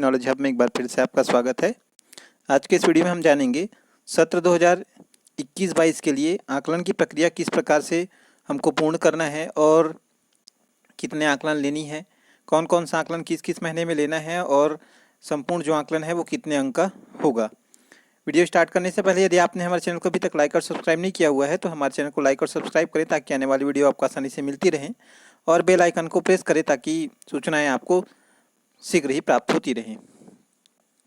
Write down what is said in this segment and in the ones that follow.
Knowledge hub में एक बार फिर से आपका स्वागत है। आज के इस वीडियो में हम जानेंगे सत्र 2021-22 के लिए आकलन की प्रक्रिया किस प्रकार से हमको पूर्ण करना है और कितने आकलन लेनी है, कौन कौन सा आकलन किस किस महीने में लेना है और संपूर्ण जो आकलन है वो कितने अंक का होगा। वीडियो स्टार्ट करने से पहले यदि आपने हमारे चैनल को अभी तक लाइक और सब्सक्राइब नहीं किया हुआ है तो हमारे चैनल को लाइक और सब्सक्राइब करें ताकि आने वाली वीडियो आपको आसानी से मिलती रहें, और बेल आइकन को प्रेस करें ताकि सूचनाएं आपको शीघ्र ही प्राप्त होती रहें।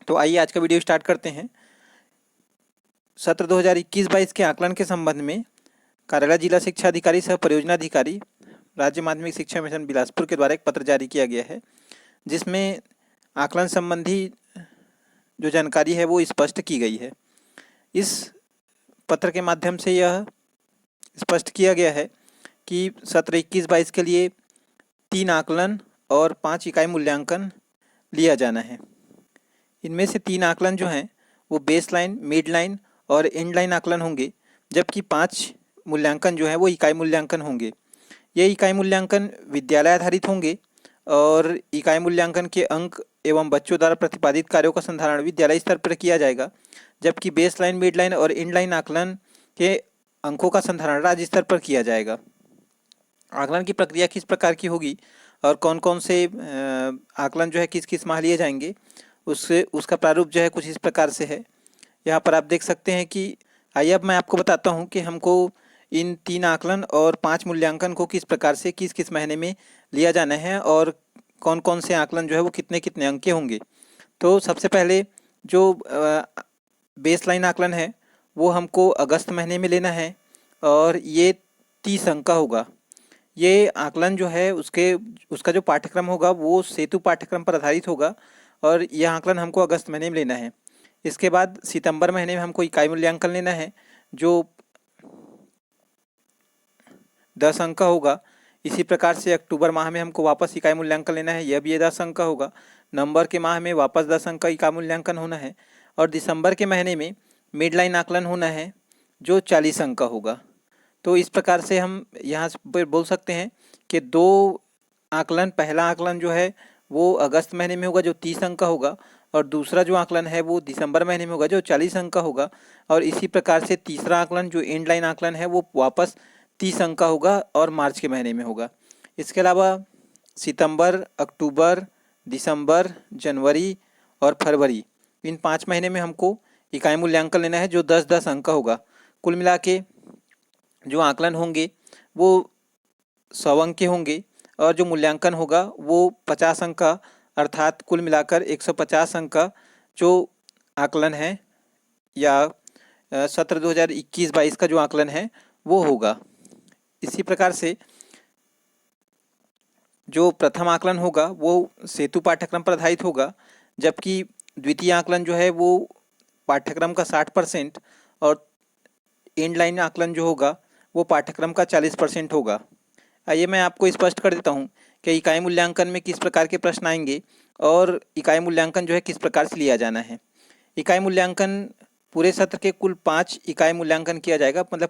तो आइए आज का वीडियो स्टार्ट करते हैं। सत्र 2021-22 के आकलन के संबंध में कार्यालय जिला शिक्षा अधिकारी सह परियोजना अधिकारी राज्य माध्यमिक शिक्षा मिशन बिलासपुर के द्वारा एक पत्र जारी किया गया है, जिसमें आकलन संबंधी जो जानकारी है वो स्पष्ट की गई है। इस पत्र के माध्यम से यह स्पष्ट किया गया है कि सत्र 21-22 के लिए 3 आकलन और 5 इकाई मूल्यांकन लिया जाना है। इनमें से 3 आकलन जो हैं वो बेस लाइन, मिड लाइन और एंड लाइन आकलन होंगे, जबकि 5 मूल्यांकन जो है वो इकाई मूल्यांकन होंगे। ये इकाई मूल्यांकन विद्यालय आधारित होंगे और इकाई मूल्यांकन के अंक एवं बच्चों द्वारा प्रतिपादित कार्यों का संधारण विद्यालय स्तर पर किया जाएगा, जबकि बेस लाइन, मिड लाइन और एंड लाइन आकलन के अंकों का संधारण राज्य स्तर पर किया जाएगा। आकलन की प्रक्रिया किस प्रकार की होगी और कौन कौन से आकलन जो है किस किस माह लिए जाएंगे, उसका प्रारूप जो है कुछ इस प्रकार से है। यहाँ पर आप देख सकते हैं कि आइए अब मैं आपको बताता हूँ कि हमको इन 3 आकलन और 5 मूल्यांकन को किस प्रकार से किस किस महीने में लिया जाना है और कौन कौन से आकलन जो है वो कितने कितने अंक के होंगे। तो सबसे पहले जो बेस लाइन आकलन है वो हमको अगस्त महीने में लेना है और ये 30 अंक का होगा। ये आकलन जो है उसका जो पाठ्यक्रम होगा वो सेतु पाठ्यक्रम पर आधारित होगा और यह आकलन हमको अगस्त महीने में लेना है। इसके बाद सितंबर महीने में हमको इकाई मूल्यांकन लेना है जो 10 अंक का होगा। इसी प्रकार से अक्टूबर माह में हमको वापस इकाई मूल्यांकन लेना है, यह भी 10 अंक का होगा। नवंबर के माह में वापस 10 अंक का इकाई मूल्यांकन होना है और दिसंबर के महीने में मिड लाइन आकलन होना है जो 40 अंक का होगा। तो इस प्रकार से हम यहाँ पर बोल सकते हैं कि 2 आकलन, पहला आकलन जो है वो अगस्त महीने में होगा जो 30 अंक का होगा और दूसरा जो आकलन है वो दिसंबर महीने में होगा जो 40 अंक का होगा। और इसी प्रकार से तीसरा आकलन जो एंड लाइन आकलन है वो वापस 30 अंक का होगा और मार्च के महीने में होगा। इसके अलावा सितंबर, अक्टूबर, दिसंबर, जनवरी और फरवरी, इन 5 महीने में हमको इकाई मूल्यांकन लेना है जो 10-10 अंक का होगा। कुल मिला के जो आकलन होंगे वो 100 अंक के होंगे और जो मूल्यांकन होगा वो 50 अंक का, अर्थात कुल मिलाकर 150 अंक का जो आकलन है या सत्र 2021-22 का जो आकलन है वो होगा। इसी प्रकार से जो प्रथम आकलन होगा वो सेतु पाठ्यक्रम पर आधारित होगा, जबकि द्वितीय आकलन जो है वो पाठ्यक्रम का 60% और एंड लाइन आकलन जो होगा वो पाठ्यक्रम का 40% होगा। आइए मैं आपको स्पष्ट कर देता हूँ कि इकाई मूल्यांकन में किस प्रकार के प्रश्न आएंगे और इकाई मूल्यांकन जो है किस प्रकार से लिया जाना है। इकाई मूल्यांकन पूरे सत्र के कुल 5 इकाई मूल्यांकन किया जाएगा, मतलब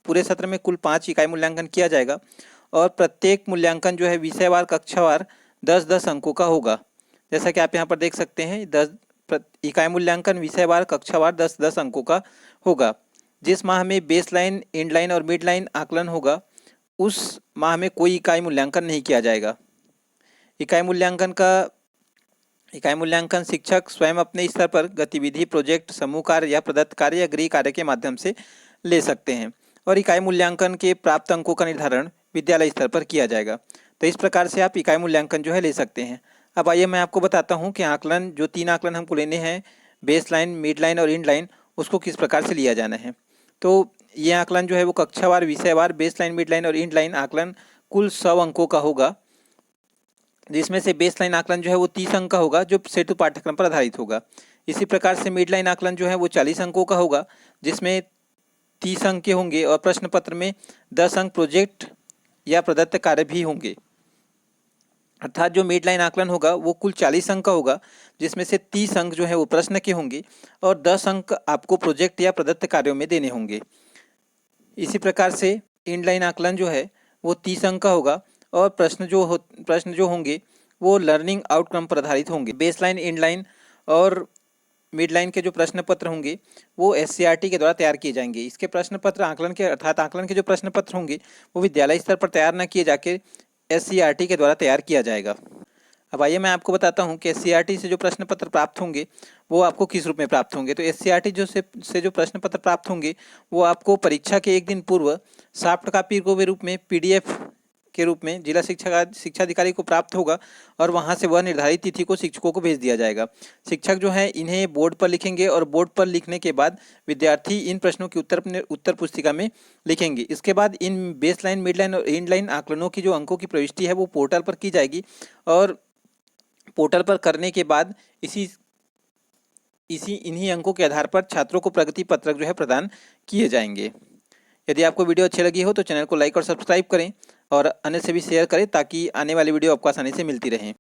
पूरे सत्र में कुल 5 इकाई मूल्यांकन किया जाएगा और प्रत्येक मूल्यांकन जो है विषयवार, कक्षावार 10-10 अंकों का होगा। जैसा कि आप यहाँ पर देख सकते हैं, 10 इकाई मूल्यांकन विषयवार, कक्षावार 10-10 अंकों का होगा। जिस माह में बेस लाइन, एंड लाइन और मिड लाइन आकलन होगा उस माह में कोई इकाई मूल्यांकन नहीं किया जाएगा। इकाई मूल्यांकन शिक्षक स्वयं अपने स्तर पर गतिविधि, प्रोजेक्ट, समूह कार्य या प्रदत्त कार्य या गृह कार्य के माध्यम से ले सकते हैं और इकाई मूल्यांकन के प्राप्त अंकों का निर्धारण विद्यालय स्तर पर किया जाएगा। तो इस प्रकार से आप इकाई मूल्यांकन जो है ले सकते हैं। अब आइए मैं आपको बताता हूँ कि आकलन, जो 3 आकलन हमको लेने हैं, बेस लाइन, मिड लाइन और एंड लाइन, उसको किस प्रकार से लिया जाना है। तो ये आकलन जो है वो कक्षावार, विषयवार, बेस लाइन, मिड लाइन और एंड लाइन आकलन कुल 100 अंकों का होगा, जिसमें से बेस लाइन आकलन जो है वो 30 अंक का होगा जो सेतु पाठ्यक्रम पर आधारित होगा। इसी प्रकार से मिड लाइन आकलन जो है वो 40 अंकों का होगा जिसमें 30 अंक के होंगे और प्रश्न पत्र में 10 अंक प्रोजेक्ट या प्रदत्त कार्य भी होंगे। अर्थात जो मिड लाइन आकलन होगा वो कुल 40 अंक का होगा जिसमें से 30 अंक जो है वो प्रश्न के होंगे और 10 अंक आपको प्रोजेक्ट या प्रदत्त कार्यों में देने होंगे। इसी प्रकार से एंड लाइन आकलन जो है वो 30 अंक का होगा और प्रश्न जो होंगे वो लर्निंग आउटकम पर आधारित होंगे। बेसलाइन, एंडलाइन और मिड लाइन के जो प्रश्न पत्र होंगे वो SCERT के द्वारा तैयार किए जाएंगे। इसके प्रश्न पत्र आकलन के अर्थात आकलन के जो प्रश्न पत्र होंगे वो विद्यालय स्तर पर तैयार न किए जाके SCERT के द्वारा तैयार किया जाएगा। अब आइए मैं आपको बताता हूँ कि SCERT से जो प्रश्न पत्र प्राप्त होंगे वो आपको किस रूप में प्राप्त होंगे। तो SCERT से जो प्रश्न पत्र प्राप्त होंगे वो आपको परीक्षा के एक दिन पूर्व सॉफ्ट कॉपी के रूप में PDF के रूप में जिला शिक्षाधिकारी को प्राप्त होगा और वहां से वह निर्धारित तिथि को शिक्षकों को भेज दिया जाएगा। शिक्षक जो है इन्हें बोर्ड पर लिखेंगे और बोर्ड पर लिखने के बाद विद्यार्थी इन प्रश्नों की उत्तर पुस्तिका में लिखेंगे। इसके बाद इन बेसलाइन, मिडलाइन और एंडलाइन आकलनों की जो अंकों की प्रविष्टि है वो पोर्टल पर की जाएगी और पोर्टल पर करने के बाद इन्हीं अंकों के आधार पर छात्रों को प्रगति पत्रक जो है प्रदान किए जाएंगे। यदि आपको वीडियो अच्छी लगी हो तो चैनल को लाइक और सब्सक्राइब करें और अन्य से भी शेयर करें ताकि आने वाली वीडियो आपको आसानी से मिलती रहे।